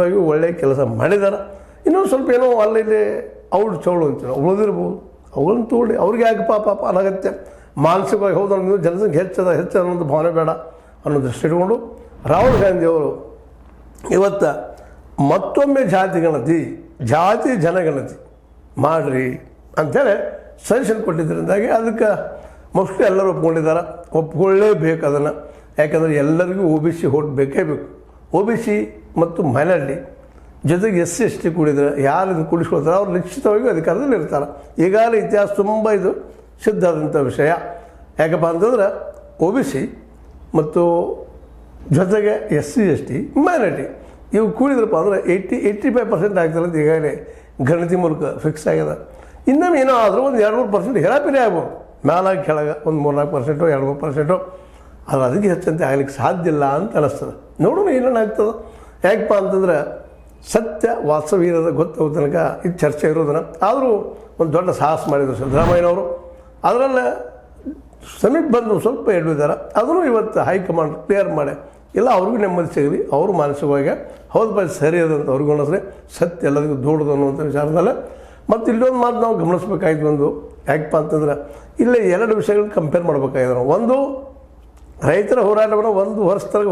ನಿಶ್ಚಿತವಾಗಿ ಒಳ್ಳೆಯ ಕೆಲಸ ಮಾಡಿದ್ದಾರೆ. ಇನ್ನೊಂದು ಸ್ವಲ್ಪ ಏನೋ ಅಲ್ಲಿ ಔಡ್ ಚೌಳು ಅಂತೀವಿ ನಾವು ಉಳಿದಿರ್ಬೋದು, ಅವುಗಳನ್ನ ತೋಡಿ ಅವ್ರಿಗೆ ಯಾಕೆ ಪಾಪ ಅನಗತ್ಯ ಮಾನಸಿಕವಾಗಿ ಹೌದು ಅನ್ನೋದು ಜನಸಂಖ್ಯೆ ಹೆಚ್ಚು ಅನ್ನೋದು ಭಾವನೆ ಬೇಡ ಅನ್ನೋ ದೃಷ್ಟಿ ಇಟ್ಕೊಂಡು ರಾಹುಲ್ ಗಾಂಧಿಯವರು ಇವತ್ತು ಮತ್ತೊಮ್ಮೆ ಜಾತಿ ಜನಗಣತಿ ಮಾಡಿರಿ ಅಂಥೇಳಿ ಸಜೆಷನ್ ಕೊಟ್ಟಿದ್ದರಿಂದಾಗಿ ಅದಕ್ಕೆ ಮೋಸ್ಟ್ಲಿ ಎಲ್ಲರೂ ಒಪ್ಕೊಂಡಿದ್ದಾರೆ. ಒಪ್ಕೊಳ್ಳೇಬೇಕು ಅದನ್ನು. ಯಾಕಂದರೆ ಎಲ್ಲರಿಗೂ OBC ಹೋಟ್ ಬೇಕೇ ಬೇಕು. OBC ಮತ್ತು ಮೈನಾರಿಟಿ ಜೊತೆಗೆ SC ಕೂಡಿದರೆ ಯಾರು ಇದನ್ನು ಕೂಡಿಸ್ಕೊಳ್ತಾರೆ ಅವ್ರು ನಿಶ್ಚಿತವಾಗಿ ಅಧಿಕಾರದಲ್ಲಿ ಇರ್ತಾರೆ. ಈಗಾಗಲೇ ಇತಿಹಾಸ ತುಂಬ ಇದು ಸಿದ್ಧಾದಂಥ ವಿಷಯ. ಯಾಕಪ್ಪ ಅಂತಂದ್ರೆ OBC ಮತ್ತು ಜೊತೆಗೆ SC ಮೈನಾರಿಟಿ ಇವು ಕೂಡಿದ್ರಪ್ಪ ಅಂದರೆ 85% ಆಗ್ತಾರೆ ಅಂತ ಈಗಾಗಲೇ ಗಣತಿ ಮೂಲಕ ಫಿಕ್ಸ್ ಆಗ್ಯದ. ಇನ್ನೊಮ್ಮೆ ಏನೋ ಆದರೂ ಒಂದು 2-3% ಹೇರಾಪಿರಿ ಆಗ್ಬೋದು, ಮೇಲಾಗಿ ಕೆಳಗೆ ಒಂದು 3-4%, 2-3%. ಅದು ಅದಕ್ಕೆ ಹೆಚ್ಚಂತೆ ಆಗಲಿಕ್ಕೆ ಸಾಧ್ಯ ಇಲ್ಲ ಅಂತ ಅನ್ನಿಸ್ತದೆ. ನೋಡೋಣ ಏನೇನಾಗ್ತದೆ. ಯಾಕಪ್ಪ ಅಂತಂದ್ರೆ ಸತ್ಯ ವಾಸ್ತವೀರದ ಗೊತ್ತಾಗೋ ತನಕ ಇದು ಚರ್ಚೆ ಇರೋದನ್ನು. ಆದರೂ ಒಂದು ದೊಡ್ಡ ಸಾಹಸ ಮಾಡಿದರು ಸಿದ್ದರಾಮಯ್ಯನವರು. ಅದರಲ್ಲೇ ಸಮೀಪ ಬಂದು ಸ್ವಲ್ಪ ಎಡವಿದ್ದಾರೆ. ಅದನ್ನು ಇವತ್ತು ಹೈಕಮಾಂಡ್ ಕ್ಲಿಯರ್ ಮಾಡಿ ಇಲ್ಲ ಅವ್ರಿಗೂ ನೆಮ್ಮದಿ ಸಿಗಲಿ, ಅವರು ಮಾನಸಿಕವಾಗಿ ಹೌದು ಬಾಯಿ ಸರಿ ಅದಂತ ಅವ್ರಿಗೂ ಅನ್ನಿಸ್ರೆ ಸತ್ಯ ಎಲ್ಲರಿಗೂ ದೊಡ್ಡದು ಅನ್ನುವಂಥ ವಿಚಾರದಲ್ಲೇ. ಮತ್ತು ಇಲ್ಲೊಂದು ಮಾತು ನಾವು ಗಮನಿಸ್ಬೇಕಾಯ್ತು. ಒಂದು ಯಾಕಪ್ಪ ಅಂತಂದ್ರೆ ಇಲ್ಲೇ 2 ವಿಷಯಗಳನ್ನ ಕಂಪೇರ್ ಮಾಡಬೇಕಾಗಿದೆ ನಾವು. ಒಂದು ರೈತರ ಹೋರಾಟವನ್ನು 1 ವರ್ಷ ತನಕ